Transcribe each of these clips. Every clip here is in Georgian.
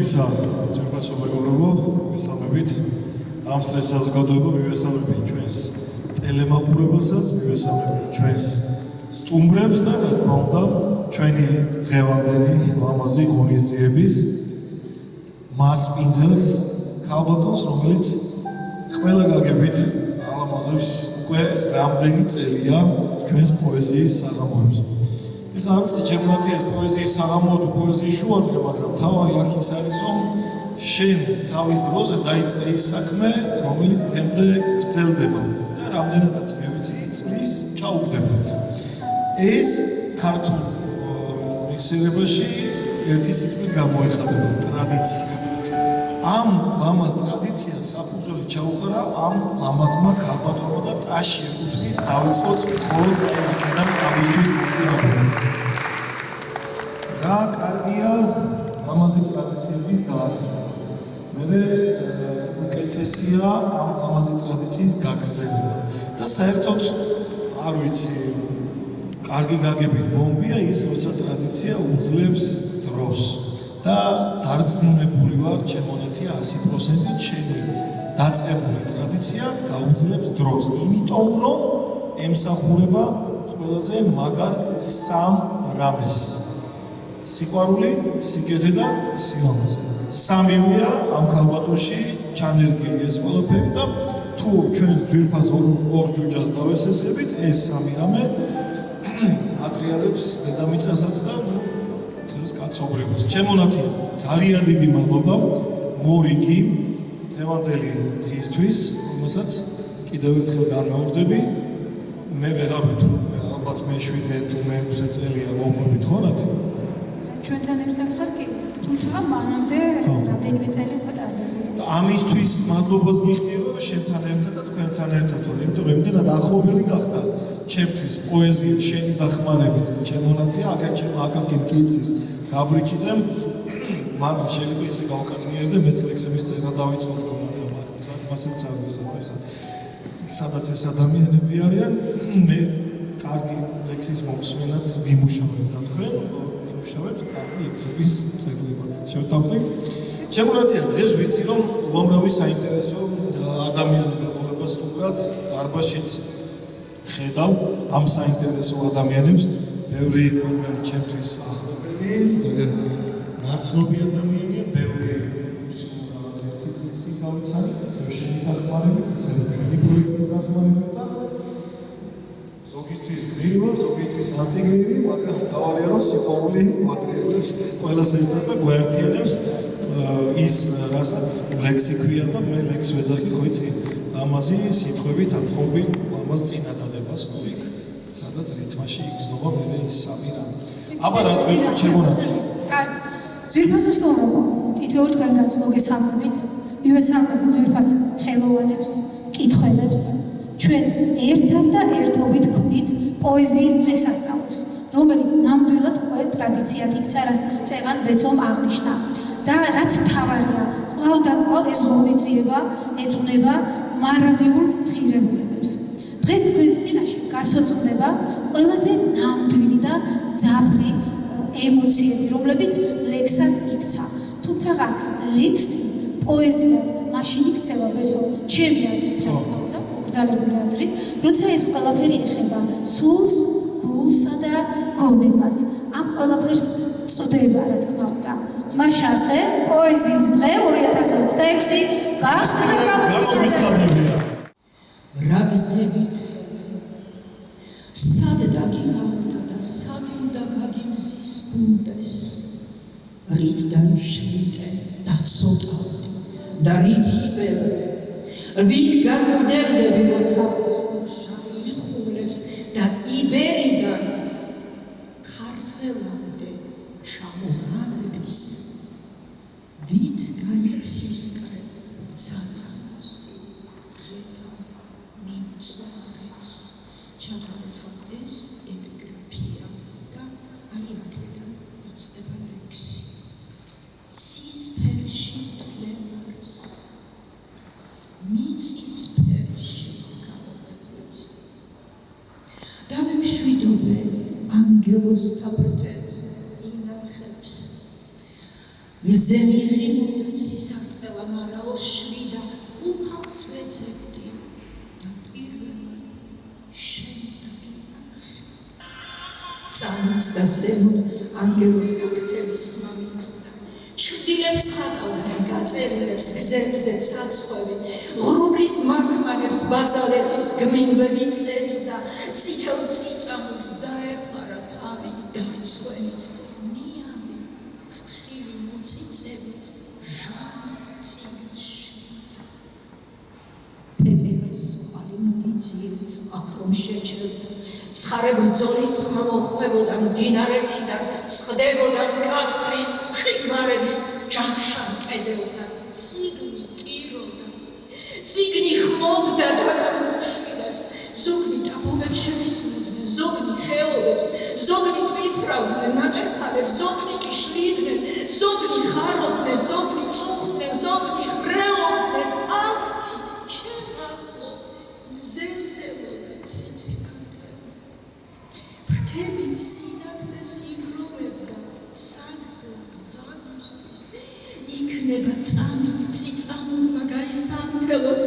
მოგესალმებისა, ძვირფასო მეგობრებო, მოგესალმებით. ამ საზოგადოება მივესალმებით ჩვენს ტელემაყურებელსაც, მივესალმებით ჩვენს სტუმრებს და რა თქმა უნდა, ჩვენი დღევანდელი ლამაზი ღონისძიების მას პინძელს ქალბატონს, რომელიც ყველა გაგებით ალამაზებს უკვე რამდენი წელია ჩვენს პოეზიის საღამოებს. ეხლა არ ვიცი, ჩემ მათი ეს პოეზიის საღამო თუ პოეზიის შუადღე, მაგრამ თავი აქ ის არის, რომ შენ თავის დროზე დაიწყე ის საქმე, რომელიც დღემდე გრძელდება და რამდენადაც მე ვიცი, წლის ჩაუგდებათ. ეს ქართულ მიხსენებაში ერთი სიტყვით გამოეხადება ტრადიცია. ამ ლამაზ ტრადიციას საფუძველი ჩაუყარა ამ ლამაზმა ქალბატონმა და ტაში ეკუთვნის დავიწყოთ მხოლოდ აქედან ამისთვის ნაწილობრივად. რა კარგია ლამაზი ტრადიციების დაარსება. მე უკეთესია ამ ლამაზი ტრადიციის გაგრძელება და საერთოდ არ ვიცი, კარგი გაგებით ბომბია ის, როცა ტრადიცია უძლებს დროს. და დარწმუნებული ვარ, ჩემონეთი 100% შენი დაწყებული ტრადიცია გაუძლებს დროს, იმიტომ რომ ემსახურება ყველაზე მაგარ სამ რამეს: სიყვარული, სიკეთე და სილამაზე. სამივეა ამ ქალბატონში ჩანერგილი ეს ყველაფერი და თუ ჩვენს ძვირფას ორ ჯუჯას დავესესხებით, ეს სამი რამე ატრიალებს დედამიწასაც და კაცობრიობას. ჩემონათია ძალიან დიდი მადლობა მორიგი დღევანდელი დღისთვის, რომელსაც კიდევ ერთხელ განმეორდები. მე ვეღარ ვთვლი, ალბათ მე-7 თუ მე-6 წელია მომყვებით ხონათ. ჩვენთან ერთად ხარ კი, თუმცა მანამდე რამდენიმე წელი უკვე ტარდებოდა. და ამისთვის მადლობას გიხდი, რომ შენთან ერთად და თქვენთან ერთად ვარ, იმიტომ რომ იმდენად ახლობელი გახდა ჩემთვის პოეზია შენი დახმარებით. ჩემონათია აკაკი მკიცის გაბრიჭიძემ მან შეიძლება ისე გავკატნიერ და მეც ლექსების წერა დავიწყო თქონია, მაგრამ ზად მასაც არ ვისაუბრ ახლა. იქ სადაც ეს ადამიანები არიან, მე კარგი ლექსის მომსმენად ვიმუშავებ და თქვენ ვიმუშავეთ კარგი ლექსების წერილად. შევთავაზეთ. ჩემონათია დღეს ვიცი, რომ უამრავი საინტერესო ადამიანი მეყოლება სტუმრად დარბაზშიც ხედავ ამ საინტერესო ადამიანებს. ბევრი მათგანი ჩემთვის ახლობელი, ძალიან ნაცნობი ადამიანია, ბევრი რაღაც ერთი წელი გავიცანით, ისევ შენი დახმარებით, ისევ ჩვენი პროექტის დახმარებით და ზოგისთვის გმირი ვარ, ზოგისთვის ანტიგმირი, მაგრამ თავარია რომ სიყვარული მატრიალებს ყველას ერთად და გვაერთიანებს ის, რასაც ლექსი ქვია და მე ლექს ვეძახი, ხო იცი, ლამაზი სიტყვებით აწყობი ლამაზ წინადადებას, ნუ იქ სადაც რითმაში იგრძნობა მე ის სამი რამ. აბა რას ვეთქვი ჩემონათი? კარგი. ძვირფასო სტუმრებო, თითოეულ თქვენგანს მოგესალმებით. მივესალმებით ძვირფას ხელოვანებს, მკითხველებს. ჩვენ ერთად და ერთობით გვქნით პოეზიის დღესასწაულს, რომელიც ნამდვილად უკვე ტრადიციად იქცა, რაც წევან ბეცომ აღნიშნა. და რაც მთავარია, კვლავ და კვლავ ეს ღონისძიება ეძღვნება მარადიულ ღირებულებებს. დღეს თქვენს წინაშე გასოწყდება ყველაზე ნამდვილი და მძაფრი ემოციები, რომლებიც ლექსად იქცა. თუმცა ლექსი პოეზიად მაშინ იქცევა ბესო, ჩემი აზრით, რა თქმა უნდა, მოგზაურებული აზრით, როცა ეს ყველაფერი ეხება სულს, გულსა და გონებას. ამ ყველაფერს წვდება, რა თქმა უნდა. მაშ ასე პოეზიის დღე 2026 გახსნა გამოსვლა. რა გზებით სად დაგიღავდა და სად უნდა გაგიმზის გუნდეს, რით დაიშლიტე და ცოტავდი და რით იბევრე, რით გაგდერდები, როცა შავი იხულებს და იბერიდან ქართველამდე ჩამოღანების, რით გაიცისკრე ცაცამოსი დღეთა მიმწოხრებს. ჩათვალეთ, რომ ეს ეპიგრაფია და აი აქედან იწყება ლექსი. ცისფერში თლევარს, მიწისფერში გამომეღვეცე. და მშვიდობე ანგელოზთა ბრდებზე ინახებს. მზე მიღიმოდა სისარტყელა მარაოს შვიდა უფალს ვეძებდი და პირველად შენ დაგინახე წამის და ზემოთ ანგელოს ნახტების ხმა მიწდა ჩრდილებს ხატავდა გაწერილებს გზებზე ცაცხვევი ღრუბლის მარკმანებს ბაზალეთის გმინვები წეწდა წითელ წიწამურს დაეხარა თავი დარცვენით ნიამი ფრთხილი მოციცები ჟამის წინში პეპეროს კვალი მოვიძიე აქ რომ შეჩერდა ცხარე ბრძოლის ხმა მოხვდებოდა მდინარეთიდან წყდებოდა მკაცრი ხმარების ჯავშან კედელთან ციგნი კიროდა ციგნი ხმობდა დაკარგულებს ზოგნი ტაბობებს შევიზნოდნენ ზოგნი ხეობებს ზოგნი თვითფრავდნენ ნაყერფალებს ზოგნი კი შლიდნენ ზოგნი ხარობდნენ ზოგნი წუხდნენ ზოგნი ხრეობდნენ აქ კი ჩემ ახლო მზესებოდა ციცინათელი ფრთებით სინათლეს იგროვებდა იქნება წამით წიწამურმა გაისანთელოს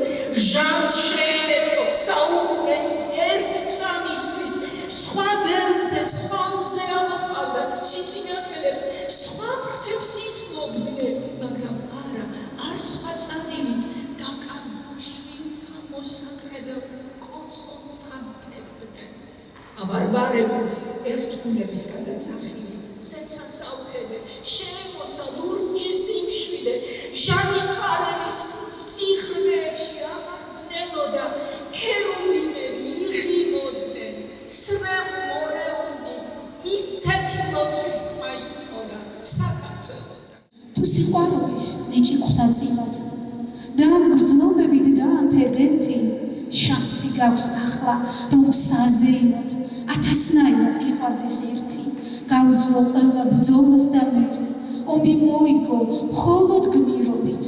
ჟანს შეინეწოს საუკუნე ერთ წამისთვის სხვა ბელზე სხვალზე ამოყავდათ ციცინათელებს სხვა ფრთებს ითმობდნენ მაგრამ არ სხვა წადილით დაკარგულ შვილთა მოსაკრებელ კოცონს ანთებდნენ აბარბარებულს ერთგულების გადაცახილი ზეცა საუხედე შემოსა ლურჯის იმშვიდე ჟანის თვალების სიხრეებში აღარ ვნელოდა ქერუბინები იღიმოდნენ ცრემ მორეულნი ისეთი ლოცვის ხმა ისმოდა საქართველოდან თუ სიყვარულის ნიჭი ხვდა წილად და ამ გრძნობებით დაანთებდეთი შანსი გაქვს ახლა რომ საზეიმოდ ათასნაირად გიყვარდეს ერთი გაუძლო ყველა ბრძოლას და მერე ომი მოიგო მხოლოდ გმირობით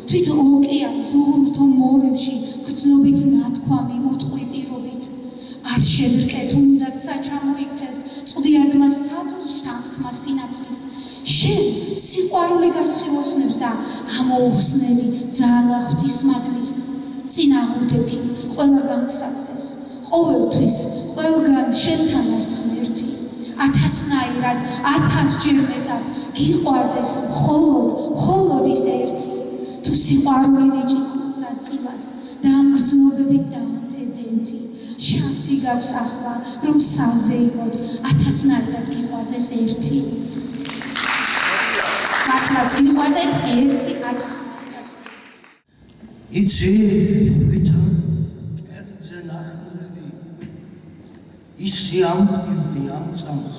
თვით ოკეანის უღმრთო მორებში გრძნობით ნათქვამი უტყვი პირობით არ შედრკეთ უნდათ საჩამო იქცეს წვდიადმა სცადოს შთანთქმა სინათლის შენ სიყვარული გასხივოსნებს და ამოუხსნელი ძალა ღვთისმადლის წინაღრდექი ყველა განსაცდეს ყოველთვის ყველგან შენთან არის ღმერთი ათასნაირად, 1000 ჯერ მეტად გიყვარდეს მხოლოდ ის ერთი თუ სიყვარული ნიჭი ხვდა წილად და ამ გრძნობებით დაანთებდეთი შანსი გაქვს ახლა რომ საზეიმოდ 1000-ნაირად გიყვარდეს ერთი მართლაც გიყვარდეთ ერთი 1000-ნაირად იცი ვითარ კერძე ნახმლები ისი ამპირდი ამ წამს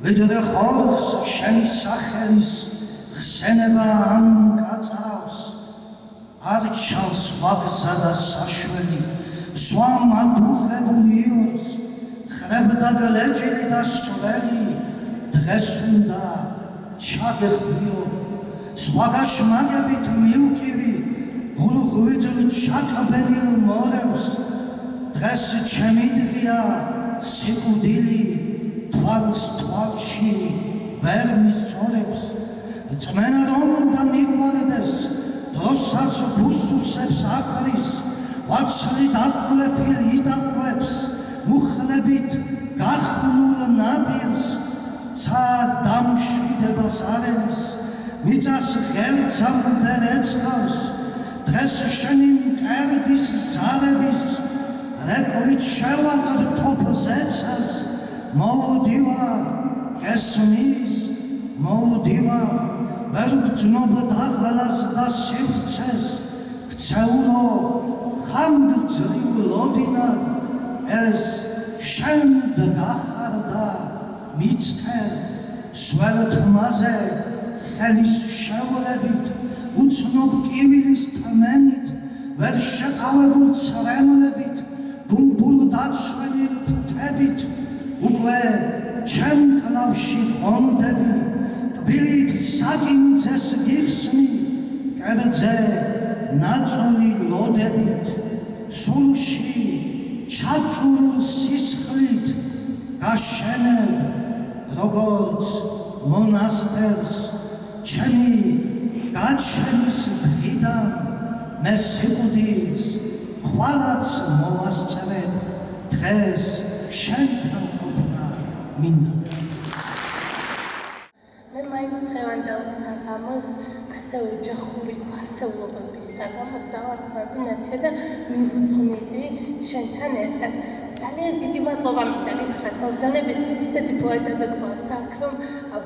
ვეჯდა ხალხს შენი სახელის ხსენება ამ კაწარავს არ ჩანს ვაგზა და საშველი სხვა მადუღებული იოს ხრებდა გლეჯილი და სველი დღეს უნდა ჩაგეხვიო სხვა გაშმაგებით მიუკივი გულღვიძილ ჩაკაბენილ მორევს დღეს ჩემი დღეა სიკვდილი თვალს თვალში ვერ მისწორებს წმენა რომ უნდა მიყვალდეს დროსაც ბუსუსებს აკრის ვაცლი დაყლეფილ იდაყვებს მუხლებით გახნულ ნაპირს ცა დამშვიდებას არენის მიწას ღელცამდე ეცხავს დღეს შენი მკერდის ზალების რეკვით შევაკად თოფზეცელს მოვდივარ გესმის მოვდივარ ვერ ვძნობ დაღლას და სივრცეს ქცეულო ხანგრძლივ ლოდინად ეს შენ გახარდა მიცქერ სველ თმაზე ხელის შევლებით უცნობ კივილის თმენით ვერ შეყავებულ ცრემლებით ბუმბულ დაცვენილ ფრთებით უკვე ჩემ კლავში ხომდები ტბილით საკინძეს გიხსნი კერძე ნაწონი ლოდებით სულში ჩაწურულ სისხლით გაშენებ როგორც მონასტერს ჩემი გაჩენის დღიდან მე სიკვდილს ხვალაც მოვასწრე დღეს შენთან ყოფნა მინდა მე მაინც დღევანდელ საღამოს ასევე ოჯახური ფასეულობების საღამოს დავარქვევდი ნათია და მივუძღვნიდი შენთან ერთად. ძალიან დიდი მადლობა მინდა გითხრათ მოგზაურებისთვის ისეთი პოეტები გვყავს აქ რომ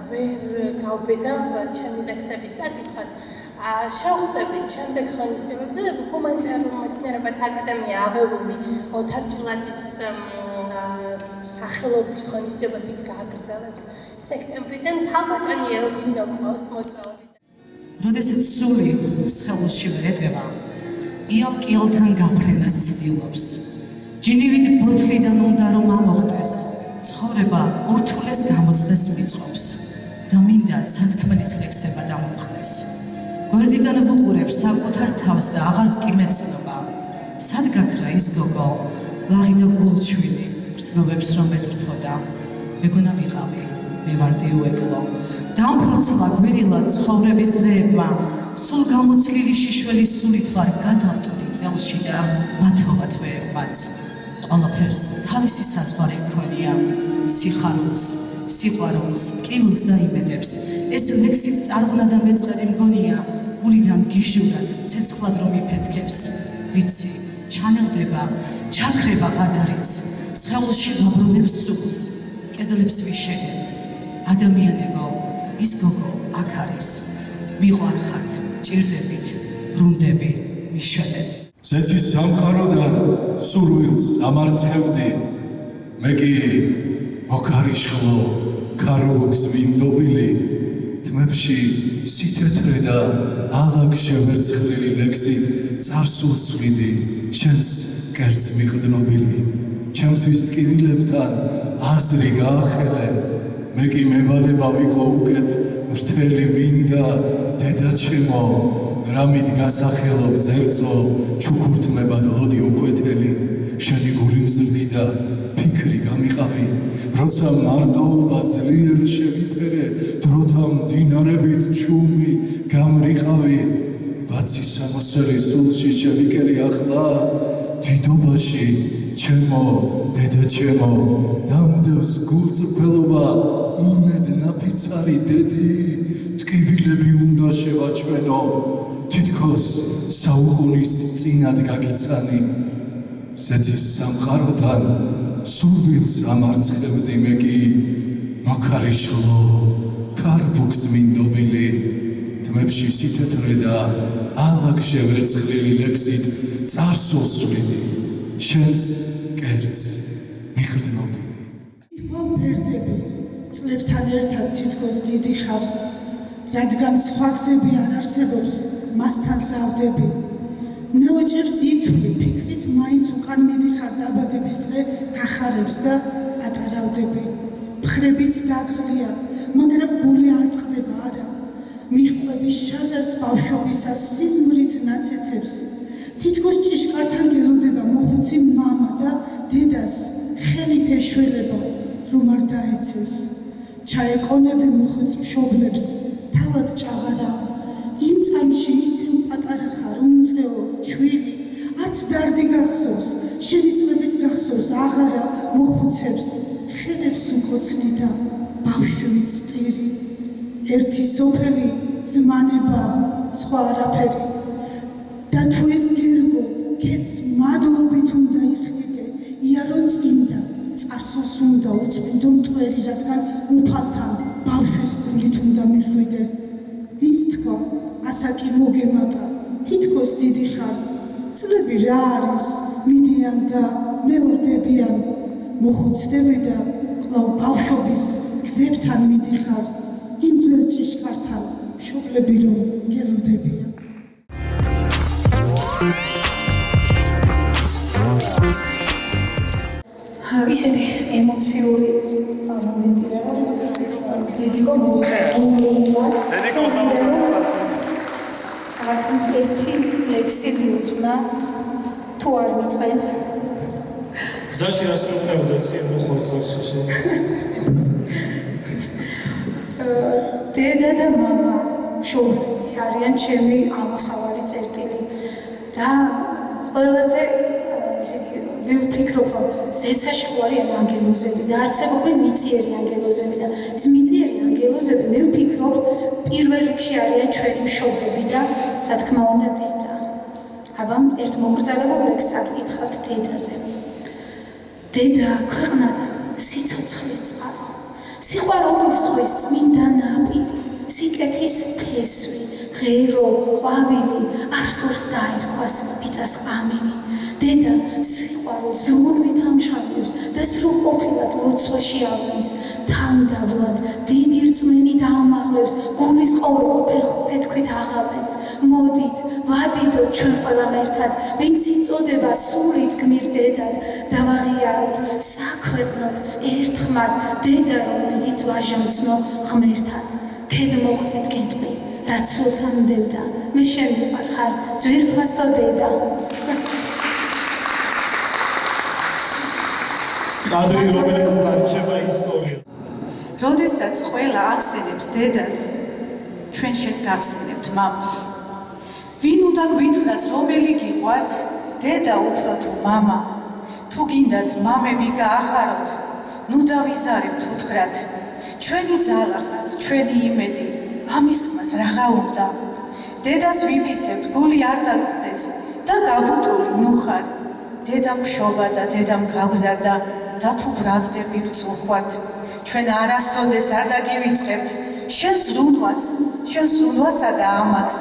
ვერ გავბედავ ჩემი ლექსების წაკითხვას. შევხვდებით შემდეგ ღონისძიებებზე ჰუმანიტარულ მეცნიერებათა აკადემია აღელული ოთარ ჭილაძის სახელობის ღონისძიებებით გააგრძელებს სექტემბრიდან ქალბატონი ელდინო ყავს მოწვეული. როდესაც სული სხეულში ვერ ეტევა, იალ-კიალთან გაფრენას ცდილობს. ჯინივიდი ბოთლიდან უნდა რომ ამოხდეს, ცხოვრება ურთულეს გამოცდას მიწყობს და მინდა სათქმელიც ლექსება დამოხდეს. გვერდიდან ვუყურებ საკუთარ თავს და აღარც კი მეცნობა. სად გაქრა ის გოგო, ლაღი და გულჩვილი, გრძნობებს რომ მეტრფოდა. მეგონა ვიყავი, მე ვარდი უეკლო. დამფროცლა გვირილა ცხოვრების დღეებმა, სულ გამოცლილი შიშველის სულით ვარ გადავტყდი წელში და მათოვათვეებმაც. ყველაფერს თავისი საზღვარი ჰქონია, სიხარულს, სიყვარულს, ტკივილს და იმედებს. ეს ლექსიც წარღვნა და მეწყერი მგონია, გულიდან გიშურად, ცეცხლად რომ იფეთქებს. ვიცი, ჩანელდება, ჩაქრება გადარიც, სხეულში ვაბრუნებს სულს, კედლებს ვიშენებ. ადამიანებო, ის გოგო აქ არის, მიყვარხართ, ჭირდებით, ბრუნდები, მიშველეთ. ზეცის სამყაროდან სურვილს ამარცხევდი, მე კი მოკარიშხლო ქარბუქს მინდობილი, თმებში სითეთრე და ალაგ შევერცხლილი ლექსით წარსულს ვიდი, შენს კერძ მიღდნობილი, ჩემთვის ტკივილებთან აზრი გაახელე, მე კი მევალება ვიყო უკეთ ვრთელი მინდა დედა ჩემო რამით გასახელობ ძერწო ჩუქურთმებად ლოდი უკვეთელი შენი გული მზრდიდა ფიქრი გამიყავი როცა მარტოობა ძლიერ შევიფერე დროთა მდინარებით ჩუმი გამრიყავი ბაცი სამოსელი სულში შევიკერი ახლა დიდობაში ჩემო დედა ჩემო დამდევს გულწრფელობა იმედ ნაფიცარი დედი ტკივილები უნდა შევაჩვენო თითქოს საუკუნის წინად გაგიცანი ზეცის სამყაროდან სურვილს ამარცხევდი მე კი მოკარიშხლო ქარბუქს მინდობილი თმებში სითეთრე და ალაგ შევერცხლილი ლექსით წარსულს ვიდი შენს კერძ მიღრდნობილი ვამბერდები წლებთან ერთად თითქოს დიდი ხარ რადგან სხვა გზები არ არსებობს მასთან ზავდები ნაოჭებს ითვლი ფიქრით მაინც უკან მიდიხარ დაბადების დღე გახარებს და ატარავდები მხრებიც დაღლია მაგრამ გული არ წყდება არა მიხვები შადას ბავშვობისას სიზმრით ნაცეცებს თითქოს ჭიშკართან გელოდება მოხუცი მამა და დედას ხელით ეშველება რომ არ დაეცეს ჩაეყონები მოხუც მშობლებს თავად ჭაღარა იმ წამში ისევ პატარა ხარ უმწეო ჩვილი არც დარდი გახსოვს შენი წლებიც გახსოვს აღარა მოხუცებს ხელებს უკოცნი და ბავშვით სტირი ერთი სოფელი ზმანება სხვა არაფერი და თუ ეს გერგო კეთს მადლობით უნდა იხდიდე იარო წინდა წარსულს უნდა უწმინდო მტვერი რადგან უფალთან ბავშვის გულით უნდა მიხვიდე ვის თქვა ასაკი მოგემატა თითქოს დიდი ხარ წლები რა არის მიდიან და მეორდებიან მოხუცდები და კვლავ ბავშვობის გზებთან მიდიხარ იმ ძველ ჭიშკართან მშობლები რომ გელოდებიან ისეთი ემოციური მომენტია დედიკო რაღაცა ერთი ლექსი მიუძღვნა თუ არ მიწყენს გზაში რას მისაუბრეთ მოხვალ სახში დედა და მამა მშობლები არიან ჩემი ამოსავალი წერტილი და ყველაზე მე ვფიქრობ, რომ ზეცაში ყოლიან ანგელოზები და არცებობენ მიწიერი ანგელოზები და ეს მიწიერი ანგელოზები მე ვფიქრობ პირველ რიგში არიან ჩვენი მშობლები და რა თქმა უნდა დედა. აბა ერთ მოგრძალებულ ლექსს აკითხავთ დედაზე. დედა ქვეყნად სიცოცხლის წყარო, სიყვარულის ზღვის წმინდა ნაპირი, სიკეთის ფესვი, ღერო, ყვავილი, არსურს დაერქვას მიწას ყამირი. დედა სიყვარულს ზრუნვით ამშავებს და სრულყოფილად ლოცვაში ავნეს, თავდაბლად დიდი რწმენით ამაღლებს, გულის ყოველ ფეთქვით აღავეს. მოდით, ვადიდოთ ჩვენ ყველამ ერთად, ვინც იწოდება სულით გმირ დედად, დავაღიაროთ, საქვეყნოთ, ერთხმად, დედა რომელიც ვაჟამცნო ღმერთად. ქედმოხლეთ გეტყვი, რაც სულთან მდევდა, მე შემიყვარ ხარ, ძვირფასო დედა. კადრი რომელიც დარჩება ისტორია. როდესაც ყველა ახსენებს დედას, ჩვენ შენ გახსენებთ მამა. ვინ უნდა გვითხრას, რომელი გიყვართ, დედა უფრო თუ მამა? თუ გინდათ მამები გაახაროთ, ნუ დავიზარებთ უთხრათ. ჩვენი ძალა ხართ, ჩვენი იმედი, ამის თქმას რაღა უნდა? დედას ვიფიცებთ, გული არ დაგწყდეს და გაბუტული ნუ ხარ. დედამ შობა და დედამ გავგზარდა და თუ ბრაზდები ვწუხვათ, ჩვენ არასოდეს არ დაგივიწყებთ შენ ზრუნვასა და ამაგს,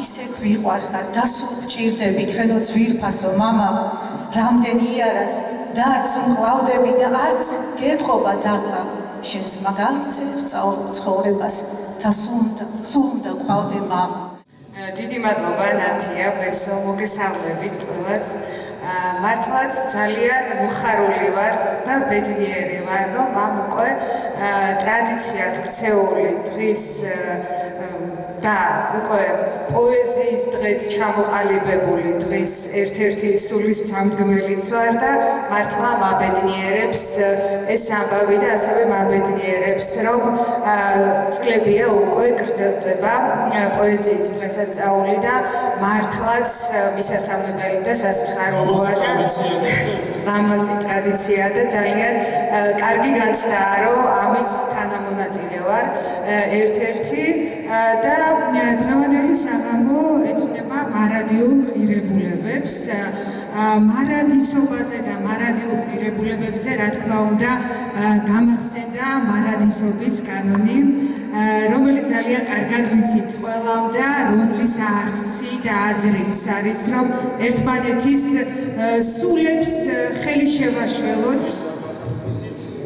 ისე გვიყვარ ხარ და სულ გჭირდები ჩვენო ძვირფასო მამა. რამდენი იარას და არც მკლავდები და არც გეტყობა დაღლა, შენს მაგალითზე ვსწავლ ცხოვრებას და სულ უნდა გვყავდე მამა. დიდი მადლობა ნათია, ბესო, მოგესალმებით ყველას. მართლაც ძალიან მოხარული ვარ და ბედნიერი ვარ, რომ ამ უკვე ტრადიციად ქცეული დღის და უკვე პოეზიის დღეთ ჩამოყალიბებული დღის ერთ-ერთი სულისწამდგმელიც ვარ და მართლა მაბედნიერებს ეს ამბავი და ასევე მაბედნიერებს, რომ წლებია უკვე გრძელდება პოეზიის დღესასწაული და მართლაც მისასალმებელი და სასიხარულოა და ლამაზი ტრადიცია და ძალიან კარგი განცდაა, რომ ამის თანამონაწილე ვარ ერთ-ერთი და დღევანდელი საღამო ეძღვნება მარადიულ ღირებულებებს. მარადისობაზე და მარადიულ ღირებულებებზე, რა თქმა უნდა, გამახსენდა მარადისობის კანონი, რომელიც ძალიან კარგად ვიცით ყველამ და რომლის არსი და აზრი ის არის, რომ ერთმანეთის სულებს ხელი შევაშველოთ.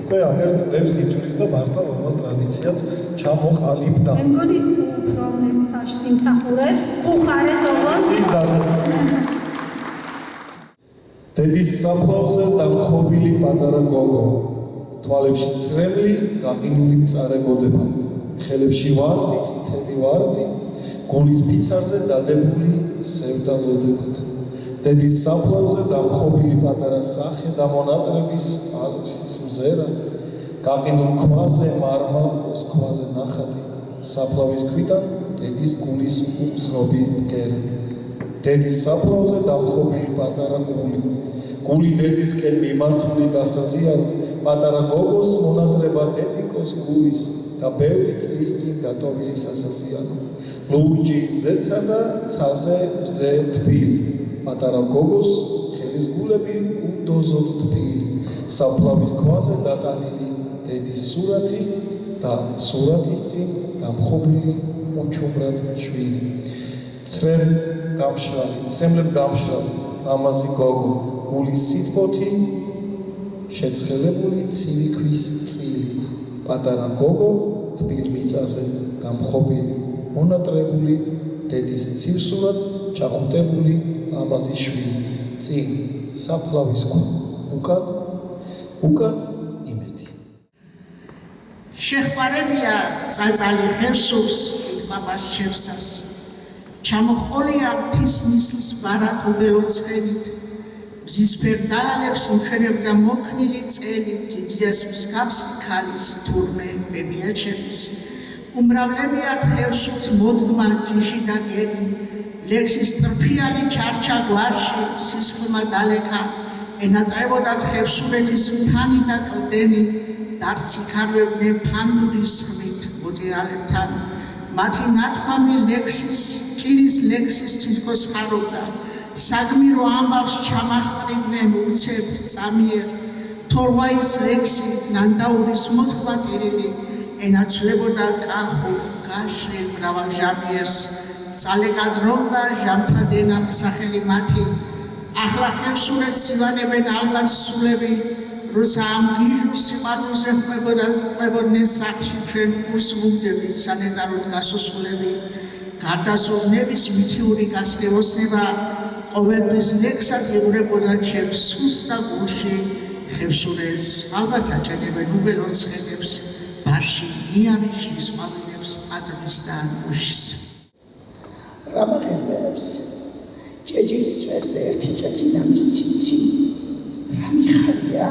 უკვე აღარ წლებს ითვლის და მართლა ამას ტრადიციად ჩამოყალიბდა. მე მგონი უფრო მეტაშ სიმსახურებს უხარეს ოღონდ დედის საფლავზე დამხობილი პატარა გოგო, თვალებში წრემლი, გაყინული მწარეგოდება, ხელებში ვარდი, წითელი ვარდი, გულის ფიცარზე დადებული სევდალოდებად. დედის საფლავზე დამხობილი პატარა სახე და მონატრების ალვსის მზერა, გაყინულ ქვაზე მარმარილოს ქვაზე ნახატი, საფლავის ქვიდან დედის გულის უგრძნობი ბგერა. დედის საფლავზე დამხობილი პატარა გული დედისკენ მიმართული გასაზიარო, პატარა გოგოს მონატრება დედიკოს გულის და ბევრი წლის წინ დატოვილი სასაზიარო. ლურჯი ზეცა და ცაზე მზე თბილი, პატარა გოგოს ხელის გულები უდოზოდ თბილი, საფლავის ქვაზე დატანილი დედის სურათი და სურათის წინ დამხობილი უჩუმრად შვილი. ცრემლებ გამშრალი, ლამაზი გოგო, გულის სიტყვოთი შეცხელებული ცივი ქვის წილით, პატარა გოგო თბილ მიწაზე დამხობილი, მონატრებული დედის ცივსურათს ჩახუტებული ლამაზი შვილი, წინ საფლავის ქვა, უკან იმედი. შეხვარებია წაწალი ხევსურს იტბაბას შევსას, ჩამოყოლია მთის ნისლს ბარაკობელო ცხენით, მზისფერ დალალებს იმხერებდა მოქნილი წელი, დიდიას მსგავსი ქალის თურმე ბებია ჩემის, უმრავლებიათ ხევსურს მოდგმა ჯიში და გენი, ლექსის ტრფიანი ჩარჩა გვარში სისხლმა დალექა, ენაწევოდათ ხევსურეთის მთანი და კლდენი, დარსიქარვებდნენ ფანდურის ხმით მოძირალებთან, მათი ნათქვამი ლექსის, ჭირის ლექსის თითქოს ხარობდა, საგმირო ამბავს ჩამაჰყრიდნენ უცებ წამიერ, თორვაის ლექსი ნანდაურის მოთქმა ტირილი, ენაცვლებოდა კახურ, გაშლილ მრავალ ჟამიერს, წალეკად რომდა ჟამთა დენა სახელი მათი, ახლა ხევსურეთს ივანებენ ალბათ სულები, როცა ამ გიჟურ სიყვარულზე ყვებოდნენ სახლში ჩვენ კურს ვუგდებით სანეტაროდ გასასვლელები, გარდასოვნების მითიური გასდევოსნება ყოველთვის ლექსად იღვრებოდა ჩემს სულს და გულში ხევსურეთს, ალბათ აჭენებენ უბელო ცხენებს, ბარში ნიავი შლის ყვავილებს ატმის და უშის. რამაღებებს ჭეჯილის წვერზე ერთი ჭეჭინამის ციცი რა მიხარია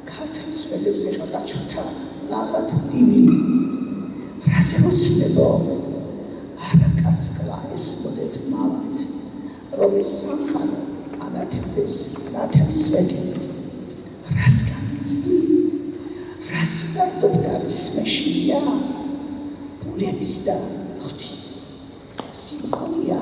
ქართლის ველებზე ყაჩოთა ლაღად ლილი რაზე უცნებო არაკაცკლა ეს მოდეთ მალად რომ ეს სამყარო ანათებდეს ნათებს ვეტი რას განიცდი რას ვდარდობდარის მეშინია ბუნების და ღვთის სიმფონია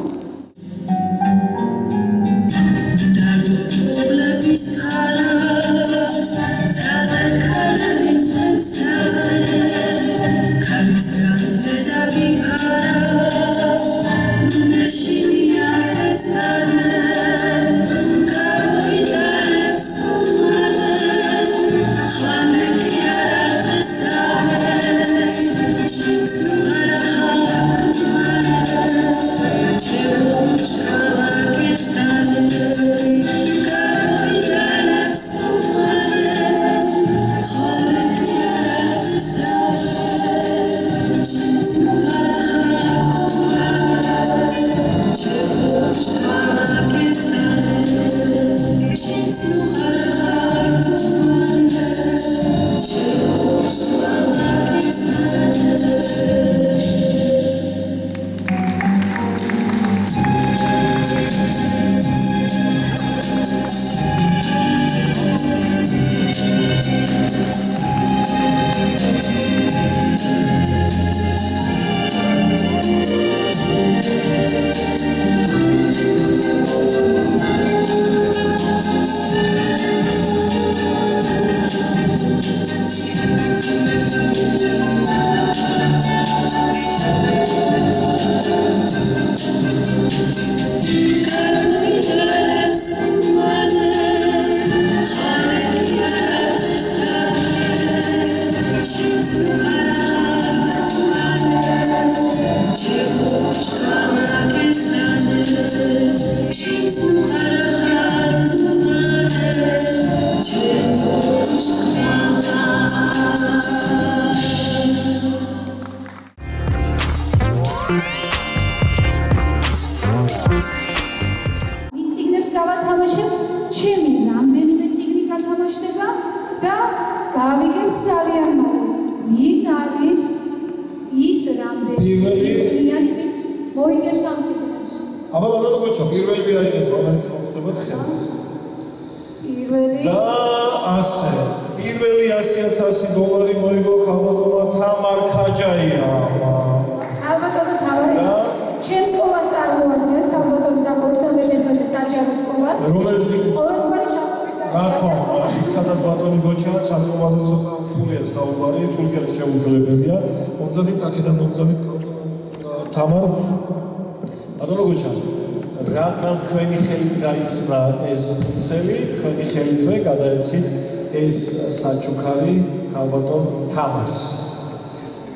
ეს საჩუქარი ქალბატონ თამარს.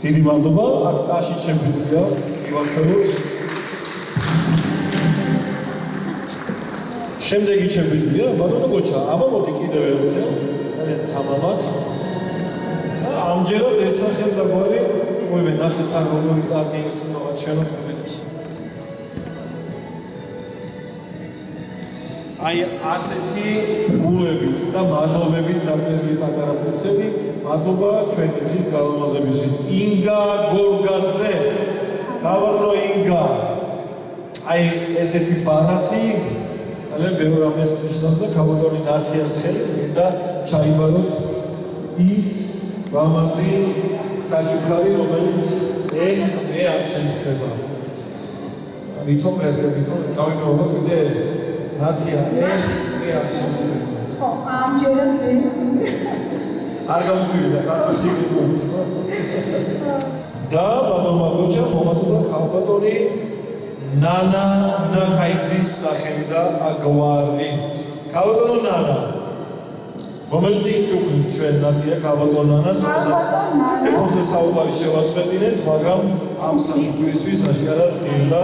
დიდი მადლობა, აქ წაში შემიძლია მივაშოროთ. შემდეგი შემიძლია, ბატონო გოჩა, აბა მოდი კიდევ ერთხელ, ძალიან თამამად. ამჯერად ეს სახელმწიფოები, მოიგე ნახეთ არ როგორი კარგი ერთმანეთს შენოთ. აი ასეთი გულებით და მადლობებით დაწერილი პატარა ფურცელი მადლობა ჩვენი დღის გალომაზებისთვის ინგა გორგაძე გავარო ინგა აი ესეთი ბარათი ძალიან ბევრ რამეს ნიშნავს და ქალბატონი ნათიას ხელით მინდა ჩაიბაროთ ის ლამაზი საჩუქარი რომელიც მე არ შემიძლია ვითომ გავიმეორებ კიდე ნათია მე არ შემიძლია ხო ამჯერად მე არ გამოვიდა ხარში და ბატონმა გოჩა მომაწოდა ქალბატონი ნანა ნაკაიძის სახელი და აგვარი ქალბატონო ნანა რომელიც იჩუქნით ჩვენ ნათია ქალბატონ ნანას რომელსაც ეხოზე საუბარი შევაწყვეტინეთ მაგრამ ამ საჩუქრისთვის აშკარად ღირდა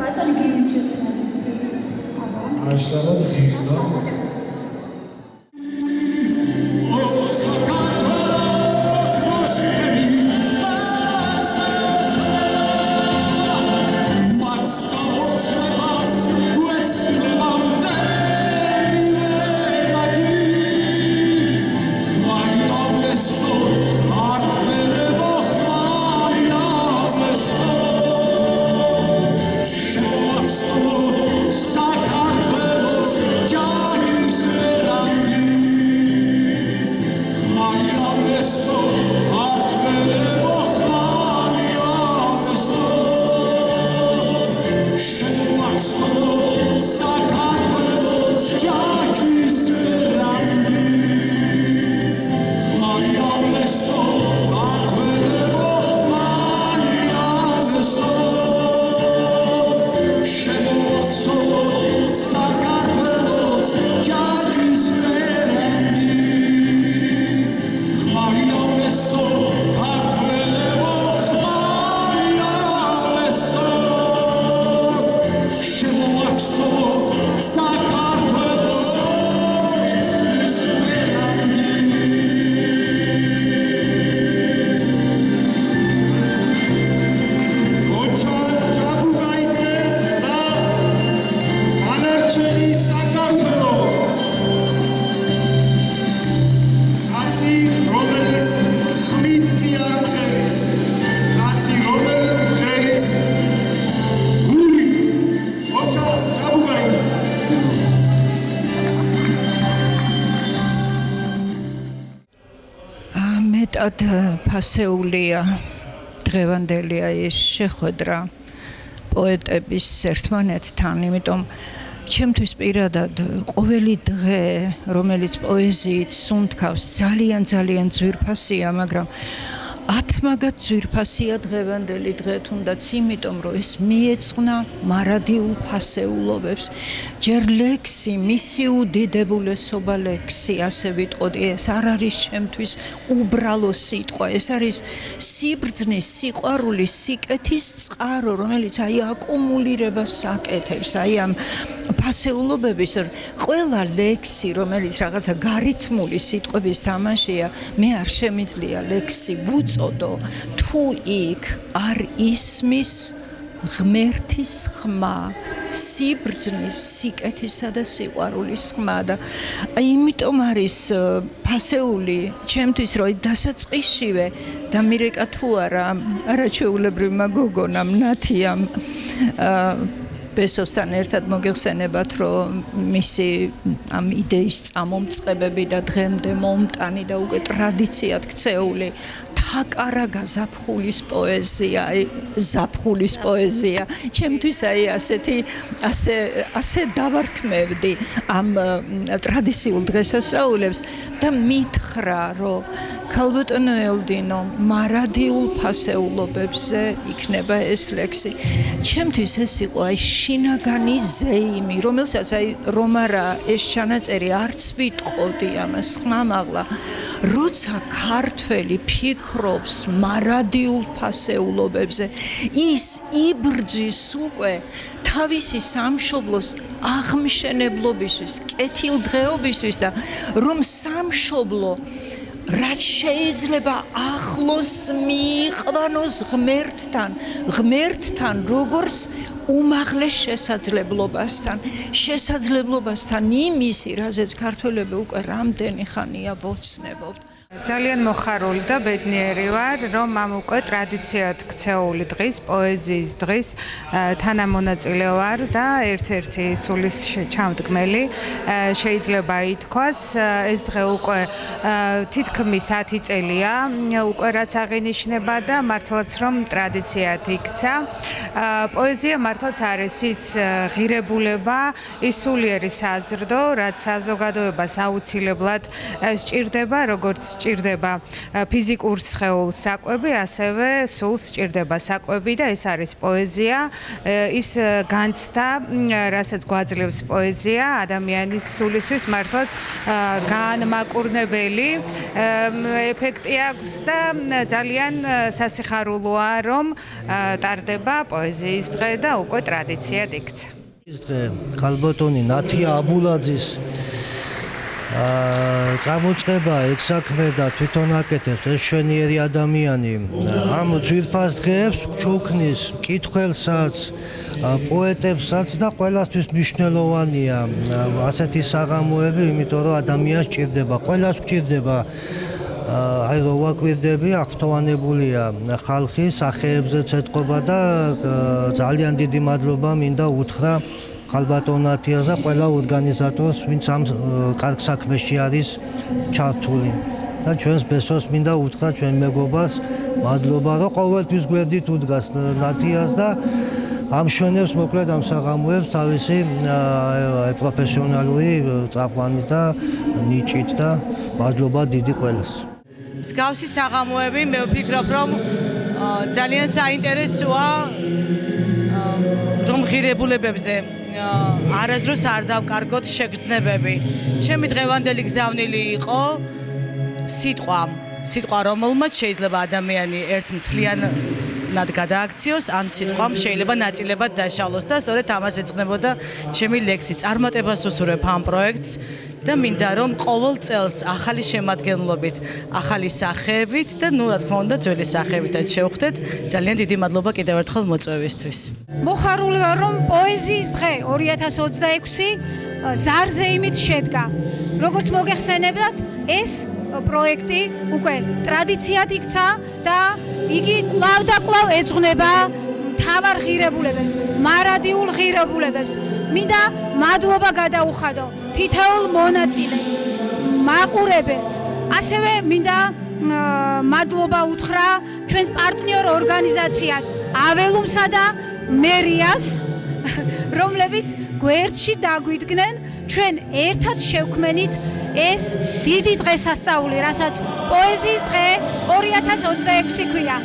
ბატონი გიჩუქნა აშკარად ღირდა ფასეულია დღევანდელია ეს შეხვედრა პოეტების ერთმანეთთან, იმიტომ ჩემთვის პირადად ყოველი დღე, რომელიც პოეზიით სუნთქავს, ძალიან ძვირფასია, მაგრამ ათმაგად ძვირფასია დღევანდელი დღე, თუნდაც იმიტომ, რომ ეს მიეძღვნა მარადიულ ფასეულობებს. ჯერ ლექსი, მისი უდიდებულესობა ლექსი, ასე ვიტყოდი, ეს არ არის ჩემთვის უბრალო სიტყვა, ეს არის სიბრძნის, სიყვარულის, სიკეთის წყარო, რომელიც აი აკუმულირებას აკეთებს, აი ამ ფასეულობების ყველა ლექსი, რომელიც რაღაცა გარითმული სიტყვების თამაშია, მე არ შემიძლია ლექსი ვუწოდო, თუ იქ არ ისმის ღმერთის ხმა, სიბრძნის, სიკეთისა და სიყვარულის ხმა და იმიტომ არის ფასეული ჩემთვის, რომ დასაწყისშივე დამირეკა თუ არა არაჩვეულებრივმა გოგონამ ნათიამ ბესოსთან ერთად მოგეხსენებათ, რომ მისი ამ იდეის წამომწყებები და დღემდე მომტანი და უკვე ტრადიციად ქცეული თაკარა გაზაფხულის პოეზია, ზაფხულის პოეზია. ჩემთვის აი ასე დავარქმევდი ამ ტრადიციულ დღესასწაულებს და მითხრა, რომ ქალბატონო ელდინო, მარადიულ ფასეულობებზე იქნება ეს ლექსი. ჩემთვის ეს იყო აი შინაგანი ზეიმი, რომელსაც აი რომ არა ეს ჩანაწერი არც ვიტყოდი ამას ხმამაღლა, როცა ქართველი ფიქრობს მარადიულ ფასეულობებზე, ის იბრძვის უკვე თავისი სამშობლოს აღმშენებლობისთვის, კეთილდღეობისთვის და რომ სამშობლო რაც შეიძლება ახლოს მიიყვანოს ღმერთთან, როგორც უმაღლეს შესაძლებლობასთან იმისი, რაზეც ქართველები უკვე რამდენი ხანია ვოცნებობთ. ძალიან მოხარული და ბედნიერი ვარ, რომ ამ უკვე ტრადიციად ქცეული დღის, პოეზიის დღის თანამონაწილე ვარ და ერთ-ერთი სულის ჩამდგმელი შეიძლება ითქვას. ეს დღე უკვე თითქმის 10 წელია, უკვე რაც აღინიშნება და მართლაც რომ ტრადიციად იქცა. პოეზია მართლაც არის ის ღირებულება, ის სულიერი საზრდო, რაც საზოგადოებას აუცილებლად სჭირდება, როგორც სჭირდება ფიზიკურ სხეულს საკვები, ასევე სულს სჭირდება საკვები და ეს არის პოეზია. ის განცდა, რასაც გვაძლევს პოეზია, ადამიანის სულისთვის მართლაც განმაკურნებელი ეფექტი აქვს და ძალიან სასიხარულოა, რომ ტარდება პოეზიის დღე და უკვე ტრადიციად იქცა. ეს დღე ქალბატონი ნათია აბულაძის წამოწყება ექსაქმე და თვითონ აკეთებს ეს შვენიერი ადამიანი ამ ძვირფას დღეებს ჩუქნის მკითხველსაც პოეტებსაც და ყველასთვის მნიშვნელოვანია ასეთი საღამოები, იმიტომ რომ ადამიანს სჭირდება, ყველას სჭირდება აი რო ვაკვირდები, აღფრთოვანებულია ხალხი, სახეებზეც ეთყობა და ძალიან დიდი მადლობა მინდა უთხრა ქალბატონ ნათიას და ყველა ორგანიზატორს, ვინც ამ კარგ საქმეში არის ჩართული. და ჩვენს ბესოს მინდა უთხრა ჩვენ მეგობარს, მადლობა, რომ ყოველთვის გვერდით უდგას ნათიას და ამშვენებს მოკლედ ამ საღამოებს თავისი პროფესიონალური წაყვანით და ნიჭით და მადლობა დიდი ყველას. მსგავსი საღამოები მე ვფიქრობ, რომ ძალიან საინტერესოა, რომ ღირებულებებზე არასდროს არ დავკარგოთ შეგრძნებები. ჩემი დღევანდელი გზავნილი იყო სიტყვა, რომელმაც შეიძლება ადამიანი ერთ მთლიანად გადააქციოს, ან სიტყვამ შეიძლება ნაწილებად დაშალოს და სწორედ ამას ეძღვნებოდა ჩემი ლექსი. წარმატებას უსურვებ ამ პროექტს და მინდა რომ ყოველ წელს ახალი შემადგენლობით, ახალი სახეებით და ნუ რა თქმა უნდა ძველი სახეებითაც შევხვდეთ. ძალიან დიდი მადლობა კიდევ ერთხელ მოწვევისთვის. მოხარული ვარ, რომ პოეზიის დღე 2026 ზარზე იმით შედგა. როგორც მოგეხსენებათ, ეს პროექტი უკვე ტრადიციად იქცა და იგი კვლავ და კვლავ ეძღვნება მთავარ ღირებულებებს, მარადიულ ღირებულებებს. მინდა მადლობა გადაუხადო თითოეულ მონაწილეს, მაყურებელს. ასევე მინდა მადლობა უთხრა ჩვენს პარტნიორ ორგანიზაციას, აველუმსა და მერიას, რომლებიც გვერდში დაგვიდგნენ, ჩვენ ერთად შევქმნით ეს დიდი დღესასწაული, რასაც პოეზიის დღე 2026 ქვია.